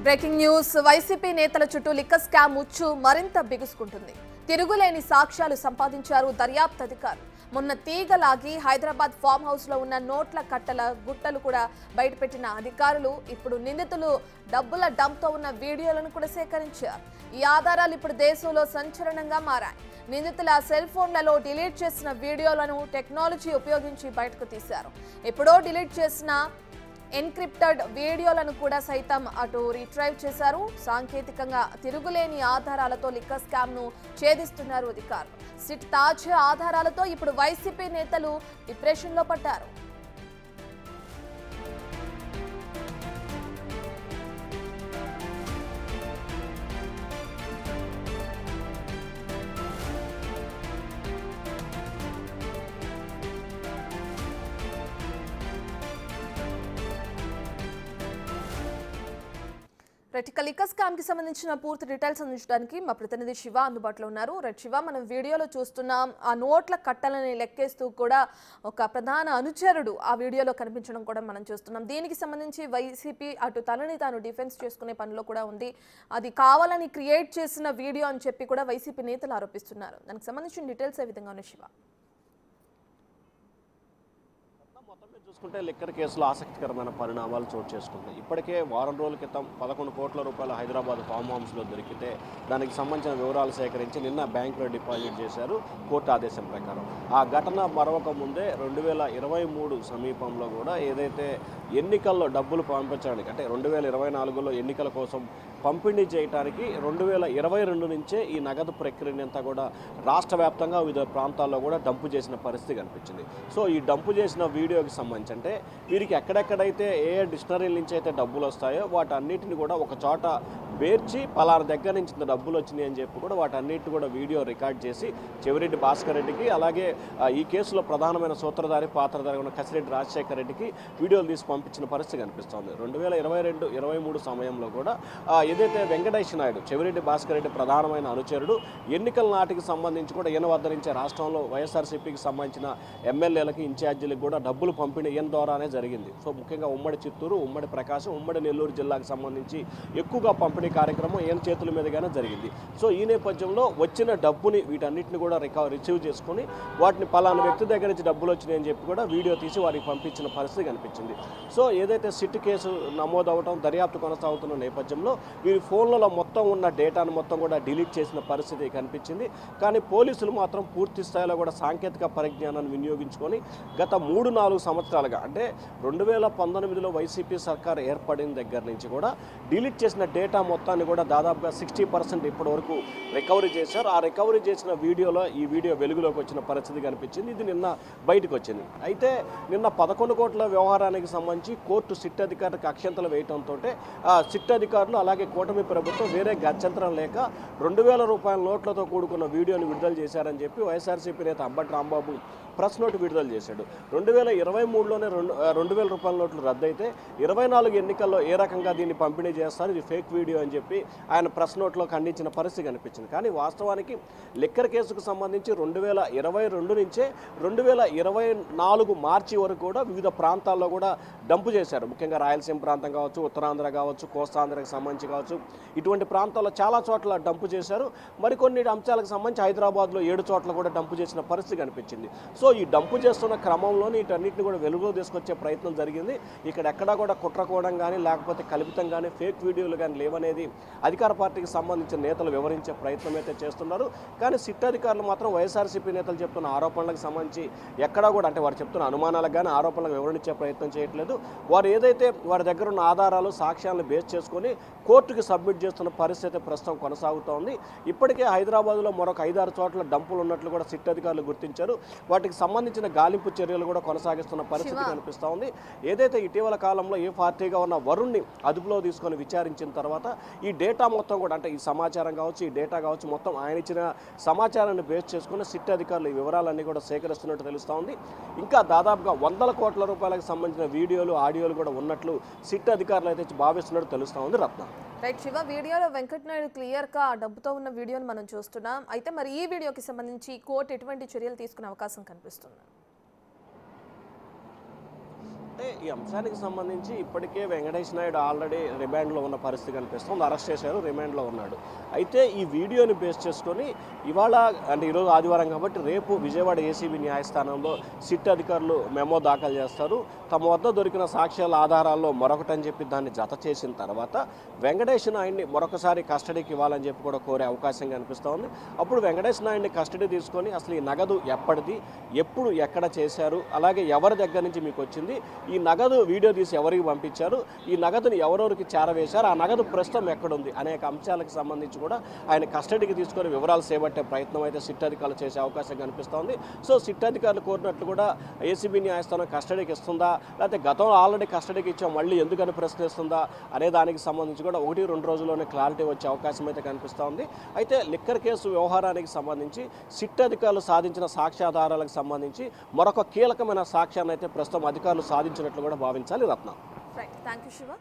Breaking news YCP నేతల చుట్టూ liquor scam ఉచ్చు మరింత బిగుసుకుంటుంది. తిరుగులేని సాక్ష్యాలు సంపాదించారు దర్యాప్తు అధికారులు. మొన్న తీగలాగి హైదరాబాద్ ఫామ్ హౌస్ లో ఉన్న నోట్ల కట్టల గుట్టలు కూడా బయటపెట్టిన అధికారులు ఇప్పుడు నిందితులు డబ్బుల డంప్తో ఉన్న వీడియోలను కూడా సేకరించారు. ఈ ఆధారాలు ఇప్పుడు దేశంలో సంచలనంగా మారాయి. నిందితుల సెల్ ఫోన్లలో డిలీట్ చేసిన వీడియోలను టెక్నాలజీ ఉపయోగించి బయటకు తీశారు. ఎప్పుడో డిలీట్ చేసిన ఎన్క్రిప్టెడ్ వీడియోలను కూడా సైతం అటు రిట్రైవ్ చేశారు. సాంకేతికంగా తిరుగులేని ఆధారాలతో లిక్కర్ స్కామ్ ను ఛేదిస్తున్నారు అధికారులు. సిట్ తాజా ఆధారాలతో ఇప్పుడు వైసీపీ నేతలు డిప్రెషన్ లో పడ్డారు. లిక్కర్ స్కామ్ కి సంబంధించిన పూర్తి డీటెయిల్స్ అందించడానికి మా ప్రతినిధి శివ అందుబాటులో ఉన్నారు. శివ, మనం వీడియోలో చూస్తున్నాం ఆ నోట్ల కట్టలని లెక్కేస్తూ కూడా ఒక ప్రధాన అనుచరుడు ఆ వీడియోలో కనిపించడం కూడా మనం చూస్తున్నాం. దీనికి సంబంధించి వైసీపీ అటు తనని తాను డిఫెన్స్ చేసుకునే పనిలో కూడా ఉంది. అది కావాలని క్రియేట్ చేసిన వీడియో అని చెప్పి కూడా వైసీపీ నేతలు ఆరోపిస్తున్నారు. దానికి సంబంధించిన డీటెయిల్స్ ఏ విధంగా ఉన్నాయి శివ? చూసుకుంటే లిక్కర్ కేసులో ఆసక్తికరమైన పరిణామాలు చోటు చేసుకుంటాయి. ఇప్పటికే వారం రోజుల క్రితం 11 కోట్ల రూపాయలు హైదరాబాద్ ఫామ్ హౌస్లో దొరికితే దానికి సంబంధించిన వివరాలు సేకరించి నిన్న బ్యాంకులో డిపాజిట్ చేశారు కోర్టు ఆదేశం ప్రకారం. ఆ ఘటన మరొక ముందే 2023 సమీపంలో కూడా ఏదైతే ఎన్నికల్లో డబ్బులు పంపించడానికి అంటే 2024లో ఎన్నికల కోసం పంపిణీ చేయడానికి 2022 నుంచే ఈ నగదు ప్రక్రియని అంతా కూడా రాష్ట్ర వ్యాప్తంగా వివిధ ప్రాంతాల్లో కూడా డంపు చేసిన పరిస్థితి కనిపించింది. సో ఈ డంపు చేసిన వీడియోకి సంబంధించి అంటే వీరికి ఎక్కడెక్కడైతే ఏ డిక్షనరీల నుంచి అయితే డబ్బులు వస్తాయో వాటన్నిటిని కూడా ఒక చోట పేర్చి పలానా దగ్గర నుంచి ఇంత డబ్బులు వచ్చినాయి అని చెప్పి కూడా వాటన్నిటిని కూడా వీడియో రికార్డ్ చేసి చెవిరెడ్డి భాస్కర్ రెడ్డికి, అలాగే ఈ కేసులో ప్రధానమైన సూత్రధారి పాత్రధారి ఉన్న కసిరెడ్డి రాజశేఖర్ రెడ్డికి వీడియోలు తీసి పంపించిన పరిస్థితి కనిపిస్తోంది. 2022-23 సమయంలో కూడా ఏదైతే వెంకటేష్ నాయుడు చెవిరెడ్డి భాస్కర్ రెడ్డి ప్రధానమైన అనుచరుడు ఎన్నికల నాటికి సంబంధించి కూడా ఈయన వద్ద నుంచే రాష్ట్రంలో వైఎస్ఆర్సీపీకి సంబంధించిన ఎమ్మెల్యేలకి ఇన్ఛార్జీలకు కూడా డబ్బులు పంపిణీ ఈయన ద్వారానే జరిగింది. సో ముఖ్యంగా ఉమ్మడి చిత్తూరు, ఉమ్మడి ప్రకాశం, ఉమ్మడి నెల్లూరు జిల్లాకు సంబంధించి ఎక్కువగా పంపిణీ కార్యక్రమం ఈయన చేతుల మీదుగానే జరిగింది. సో ఈ నేపథ్యంలో వచ్చిన డబ్బుని వీటన్నిటిని కూడా రిసీవ్ చేసుకొని వాటిని పలానా వ్యక్తి దగ్గర నుంచి డబ్బులు వచ్చినాయి అని చెప్పి కూడా వీడియో తీసి వారికి పంపించిన పరిస్థితి కనిపించింది. సో ఏదైతే సిట్ కేసు నమోదవటం దర్యాప్తు కొనసాగుతున్న నేపథ్యంలో వీరి ఫోన్లలో మొత్తం ఉన్న డేటాను మొత్తం కూడా డిలీట్ చేసిన పరిస్థితి కనిపించింది. కానీ పోలీసులు మాత్రం పూర్తి స్థాయిలో కూడా సాంకేతిక పరిజ్ఞానాన్ని వినియోగించుకొని గత 3-4 సంవత్సరాలుగా అంటే 2019లో వైసీపీ సర్కార్ ఏర్పడిన దగ్గర నుంచి కూడా డిలీట్ చేసిన డేటా మొత్తాన్ని కూడా దాదాపుగా 60% ఇప్పటి వరకు రికవరీ చేశారు. ఆ రికవరీ చేసిన వీడియోలో ఈ వీడియో వెలుగులోకి వచ్చిన పరిస్థితి కనిపించింది. ఇది నిన్న బయటకు వచ్చింది. అయితే నిన్న 11 కోట్ల వ్యవహారానికి సంబంధించి కోర్టు సిట్ అధికారులకు అక్షంతలు వేయడంతో సిట్ అధికారులు అలాగే కూటమి ప్రభుత్వం వేరే గత్యంతరం లేక 2000 రూపాయల నోట్లతో కూడుకున్న వీడియోని విడుదల చేశారని చెప్పి వైఎస్ఆర్సీపీ నేత అంబటి రాంబాబు ప్రెస్ నోట్ విడుదల చేశాడు. 2023లోనే 2000 రూపాయల నోట్లు రద్దయితే 24 ఎన్నికల్లో ఏ రకంగా దీన్ని పంపిణీ చేస్తారు, ఇది ఫేక్ వీడియో అని చెప్పి ఆయన ప్రెస్ నోట్లో ఖండించిన పరిస్థితి కనిపించింది. కానీ వాస్తవానికి లిక్కర్ కేసుకు సంబంధించి 2022 నుంచే 2024 మార్చి వరకు కూడా వివిధ ప్రాంతాల్లో కూడా డంపు చేశారు. ముఖ్యంగా రాయలసీమ ప్రాంతం కావచ్చు, ఉత్తరాంధ్ర కావచ్చు, కోస్తాంధ్రకు సంబంధించి కావచ్చు, ఇటువంటి ప్రాంతాల్లో చాలా చోట్ల డంపు చేశారు. మరికొన్ని అంశాలకు సంబంధించి హైదరాబాద్లో 7 చోట్ల కూడా డంపు చేసిన పరిస్థితి కనిపించింది. సో ఈ డంపు చేస్తున్న క్రమంలోనే వీటన్నిటిని కూడా వెలుగులో తీసుకొచ్చే ప్రయత్నం జరిగింది. ఇక్కడ ఎక్కడా కూడా కుట్రకోవడం కానీ లేకపోతే కల్పితం కానీ ఫేక్ వీడియోలు కానీ లేవనేది అధికార పార్టీకి సంబంధించిన నేతలు వివరించే ప్రయత్నం అయితే చేస్తున్నారు. కానీ సిట్ అధికారులు మాత్రం వైఎస్ఆర్సీపీ నేతలు చెప్తున్న ఆరోపణలకు సంబంధించి ఎక్కడా కూడా అంటే వారు చెప్తున్న అనుమానాలకు కానీ ఆరోపణలకు వివరించే ప్రయత్నం చేయట్లేదు. వారు ఏదైతే వారి దగ్గర ఉన్న ఆధారాలు సాక్ష్యాలను బేస్ చేసుకొని కోర్టుకి సబ్మిట్ చేస్తున్న పరిస్థితి ప్రస్తుతం కొనసాగుతోంది. ఇప్పటికే హైదరాబాద్లో మరొక 5-6 చోట్ల డంపులు ఉన్నట్లు కూడా సిట్ అధికారులు గుర్తించారు. వాటికి సంబంధించిన గాలింపు చర్యలు కూడా కొనసాగిస్తున్న పరిస్థితి కనిపిస్తూ ఉంది. ఏదైతే ఇటీవల కాలంలో ఏ పార్టీగా ఉన్న వరుణ్ని అదుపులో తీసుకొని విచారించిన తర్వాత ఈ డేటా మొత్తం కూడా అంటే ఈ సమాచారం కావచ్చు, ఈ డేటా కావచ్చు, మొత్తం ఆయన ఇచ్చిన సమాచారాన్ని బేస్ చేసుకుని సిట్ అధికారులు ఈ వివరాలన్నీ కూడా సేకరిస్తున్నట్టు తెలుస్తూ ఉంది. ఇంకా దాదాపుగా 100 కోట్ల రూపాయలకు సంబంధించిన వీడియోలు, ఆడియోలు కూడా ఉన్నట్లు సిట్ అధికారులు అయితే భావిస్తున్నట్టు తెలుస్తూ ఉంది. రత్న రైట్ శివ, వీడియోలో వెంకటనాయుడు క్లియర్ గా డబ్బుతో ఉన్న వీడియోని మనం చూస్తున్నాం. అయితే మరి ఈ వీడియోకి సంబంధించి కోర్టు ఎటువంటి చర్యలు తీసుకునే అవకాశం కనిపిస్తుంది? అంటే ఈ అంశానికి సంబంధించి ఇప్పటికే వెంకటేష్ నాయుడు ఆల్రెడీ రిమాండ్లో ఉన్న పరిస్థితి కనిపిస్తుంది. అరెస్ట్ చేశారు, రిమాండ్లో ఉన్నాడు. అయితే ఈ వీడియోని బేస్ చేసుకొని ఇవాళ అంటే ఈరోజు ఆదివారం కాబట్టి రేపు విజయవాడ ఏసీబీ న్యాయస్థానంలో సిట్ అధికారులు మెమో దాఖలు చేస్తారు. తమ వద్ద దొరికిన సాక్ష్యాల ఆధారాల్లో మరొకటని చెప్పి దాన్ని జత చేసిన తర్వాత వెంకటేష్ నాయుడిని మరొకసారి కస్టడీకి ఇవ్వాలని చెప్పి కూడా కోరే అవకాశం కనిపిస్తోంది. అప్పుడు వెంకటేష్ నాయుడిని కస్టడీ తీసుకొని అసలు ఈ నగదు ఎప్పటిది, ఎప్పుడు ఎక్కడ చేశారు, అలాగే ఎవరి దగ్గర నుంచి మీకు వచ్చింది, ఈ నగదు వీడియో తీసి ఎవరికి పంపించారు, ఈ నగదుని ఎవరెవరికి చేరవేశారు, ఆ నగదు ప్రస్తుతం ఎక్కడుంది అనేక అంశాలకు సంబంధించి కూడా ఆయన కస్టడీకి తీసుకొని వివరాలు చేపట్టే ప్రయత్నం అయితే సిట్ అధికారులు చేసే అవకాశం కనిపిస్తోంది. సో సిట్ అధికారులు కోరినట్లు కూడా ఏసీబీ న్యాయస్థానం కస్టడీకి ఇస్తుందా, లేకపోతే గతంలో ఆల్రెడీ కస్టడీకి ఇచ్చాం మళ్ళీ ఎందుకని ప్రశ్నిస్తుందా అనే దానికి సంబంధించి కూడా 1-2 రోజుల్లోనే క్లారిటీ వచ్చే అవకాశం అయితే కనిపిస్తోంది. అయితే లిక్కర్ కేసు వ్యవహారానికి సంబంధించి సిట్ అధికారులు సాధించిన సాక్ష్యాధారాలకు సంబంధించి మరొక కీలకమైన సాక్ష్యాన్ని అయితే ప్రస్తుతం అధికారులు సాధించినట్లు కూడా భావించాలి. Ratna. Right, thank you Shiva.